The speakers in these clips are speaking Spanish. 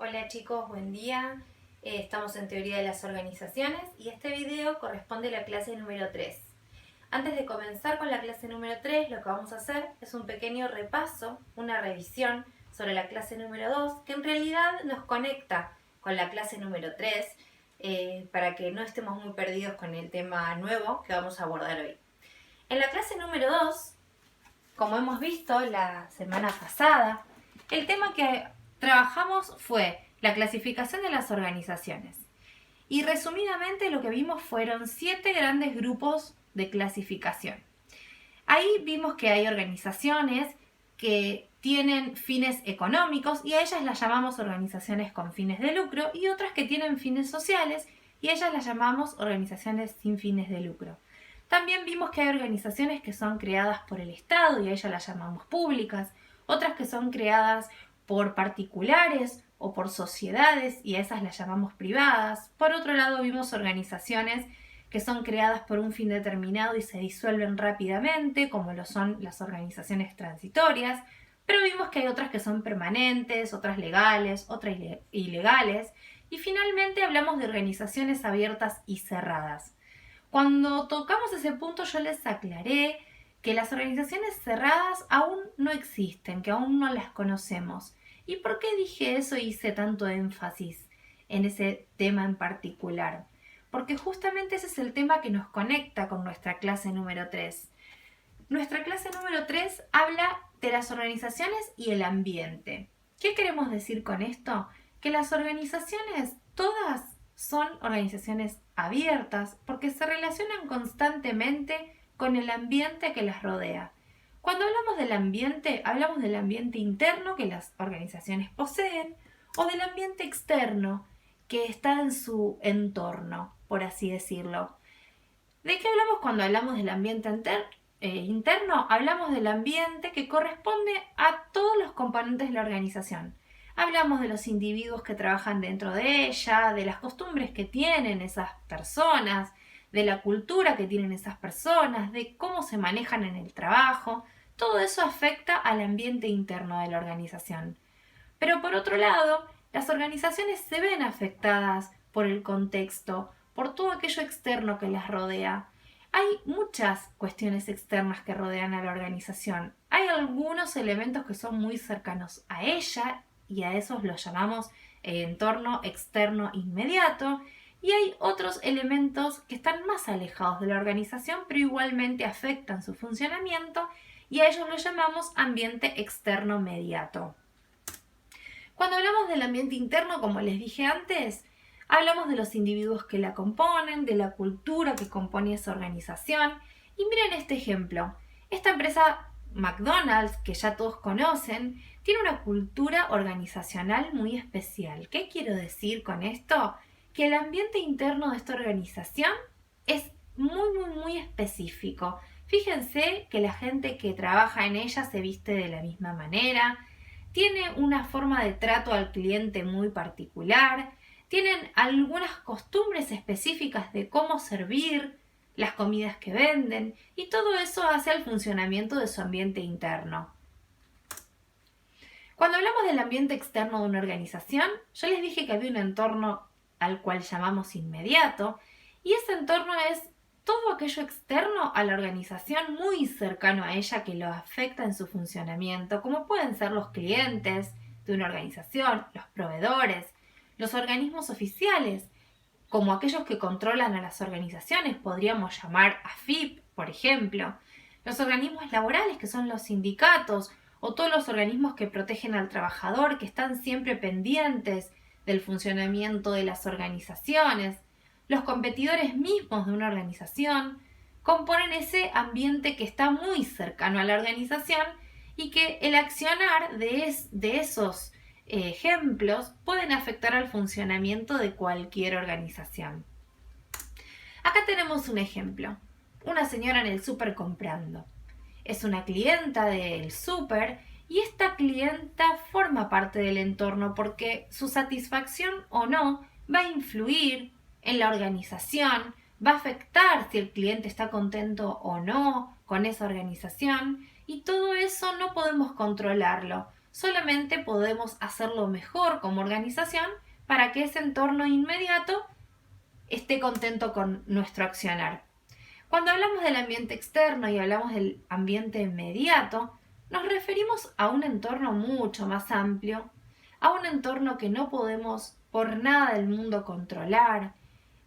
Hola chicos, buen día. Estamos en Teoría de las Organizaciones y este video corresponde a la clase número 3. Antes de comenzar con la clase número 3, lo que vamos a hacer es un pequeño repaso, una revisión sobre la clase número 2, que en realidad nos conecta con la clase número 3, para que no estemos muy perdidos con el tema nuevo que vamos a abordar hoy. En la clase número 2, como hemos visto la semana pasada, el tema que trabajamos fue la clasificación de las organizaciones. Y resumidamente lo que vimos fueron 7 grandes grupos de clasificación. Ahí vimos que hay organizaciones que tienen fines económicos y a ellas las llamamos organizaciones con fines de lucro, y otras que tienen fines sociales y a ellas las llamamos organizaciones sin fines de lucro. También vimos que hay organizaciones que son creadas por el Estado y a ellas las llamamos públicas, otras que son creadas por particulares o por sociedades y a esas las llamamos privadas. Por otro lado, vimos organizaciones que son creadas por un fin determinado y se disuelven rápidamente, como lo son las organizaciones transitorias, pero vimos que hay otras que son permanentes, otras legales, otras ilegales, y finalmente hablamos de organizaciones abiertas y cerradas. Cuando tocamos ese punto yo les aclaré que las organizaciones cerradas aún no existen, que aún no las conocemos. ¿Y por qué dije eso y hice tanto énfasis en ese tema en particular? Porque justamente ese es el tema que nos conecta con nuestra clase número 3. Nuestra clase número 3 habla de las organizaciones y el ambiente. ¿Qué queremos decir con esto? Que las organizaciones todas son organizaciones abiertas porque se relacionan constantemente con el ambiente que las rodea. Cuando hablamos del ambiente interno que las organizaciones poseen o del ambiente externo que está en su entorno, por así decirlo. ¿De qué hablamos cuando hablamos del ambiente interno? Hablamos del ambiente que corresponde a todos los componentes de la organización. Hablamos de los individuos que trabajan dentro de ella, de las costumbres que tienen esas personas, de la cultura que tienen esas personas, de cómo se manejan en el trabajo. Todo eso afecta al ambiente interno de la organización. Pero por otro lado, las organizaciones se ven afectadas por el contexto, por todo aquello externo que las rodea. Hay muchas cuestiones externas que rodean a la organización. Hay algunos elementos que son muy cercanos a ella y a esos los llamamos entorno externo inmediato, y hay otros elementos que están más alejados de la organización pero igualmente afectan su funcionamiento y a ellos los llamamos ambiente externo mediato. Cuando hablamos del ambiente interno, como les dije antes, hablamos de los individuos que la componen, de la cultura que compone esa organización. Y miren este ejemplo. Esta empresa McDonald's, que ya todos conocen, tiene una cultura organizacional muy especial. ¿Qué quiero decir con esto? Que el ambiente interno de esta organización es muy específico. Fíjense que la gente que trabaja en ella se viste de la misma manera, tiene una forma de trato al cliente muy particular, tienen algunas costumbres específicas de cómo servir las comidas que venden, y todo eso hace al funcionamiento de su ambiente interno. Cuando hablamos del ambiente externo de una organización, yo les dije que había un entorno al cual llamamos inmediato, y ese entorno es todo aquello externo a la organización muy cercano a ella que lo afecta en su funcionamiento, como pueden ser los clientes de una organización, los proveedores, los organismos oficiales, como aquellos que controlan a las organizaciones, podríamos llamar AFIP, por ejemplo, los organismos laborales, que son los sindicatos, o todos los organismos que protegen al trabajador, que están siempre pendientes del funcionamiento de las organizaciones. Los competidores mismos de una organización componen ese ambiente que está muy cercano a la organización y que el accionar de esos ejemplos pueden afectar al funcionamiento de cualquier organización. Acá tenemos un ejemplo. Una señora en el súper comprando. Es una clienta del súper y esta clienta forma parte del entorno porque su satisfacción o no va a influir en la organización, va a afectar si el cliente está contento o no con esa organización, y todo eso no podemos controlarlo. solamente podemos hacerlo mejor como organización para que ese entorno inmediato esté contento con nuestro accionar. Cuando hablamos del ambiente externo y hablamos del ambiente inmediato, nos referimos a un entorno mucho más amplio, a un entorno que no podemos por nada del mundo controlar.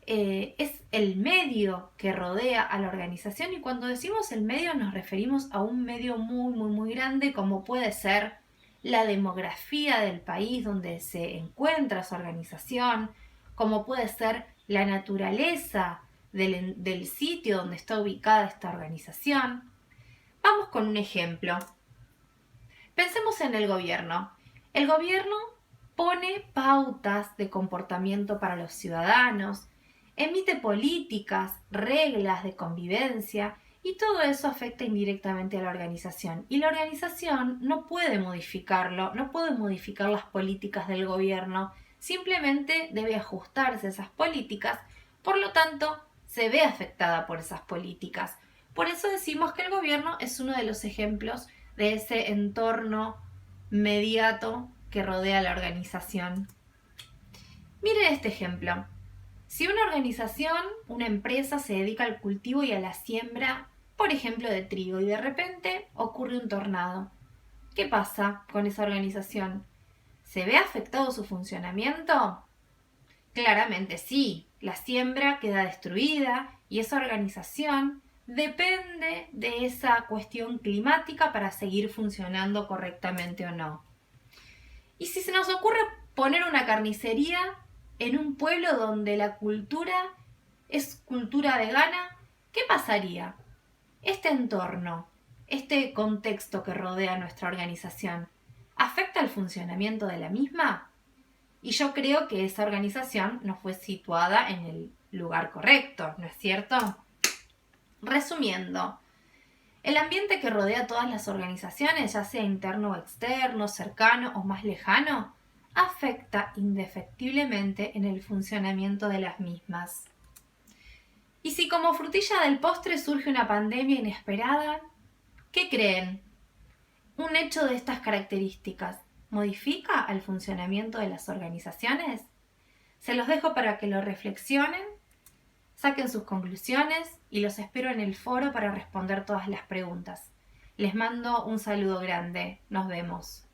Es el medio que rodea a la organización, y cuando decimos el medio nos referimos a un medio muy grande, como puede ser la demografía del país donde se encuentra su organización, como puede ser la naturaleza del sitio donde está ubicada esta organización. Vamos con un ejemplo. Pensemos en el gobierno. El gobierno pone pautas de comportamiento para los ciudadanos, emite políticas, reglas de convivencia, y todo eso afecta indirectamente a la organización. Y la organización no puede modificarlo, no puede modificar las políticas del gobierno, simplemente debe ajustarse a esas políticas, por lo tanto, se ve afectada por esas políticas. Por eso decimos que el gobierno es uno de los ejemplos de ese entorno mediato que rodea a la organización. Miren este ejemplo. Si una organización, una empresa se dedica al cultivo y a la siembra, por ejemplo, de trigo, y de repente ocurre un tornado, ¿qué pasa con esa organización? ¿Se ve afectado su funcionamiento? Claramente sí, la siembra queda destruida y esa organización depende de esa cuestión climática para seguir funcionando correctamente o no. Y si se nos ocurre poner una carnicería en un pueblo donde la cultura es cultura vegana, ¿qué pasaría? Este entorno, este contexto que rodea nuestra organización, ¿afecta el funcionamiento de la misma? Y yo creo que esa organización no fue situada en el lugar correcto, ¿no es cierto? Resumiendo, el ambiente que rodea a todas las organizaciones, ya sea interno o externo, cercano o más lejano, afecta indefectiblemente en el funcionamiento de las mismas. Y si como frutilla del postre surge una pandemia inesperada, ¿qué creen? ¿Un hecho de estas características modifica al funcionamiento de las organizaciones? Se los dejo para que lo reflexionen, saquen sus conclusiones y los espero en el foro para responder todas las preguntas. Les mando un saludo grande. Nos vemos.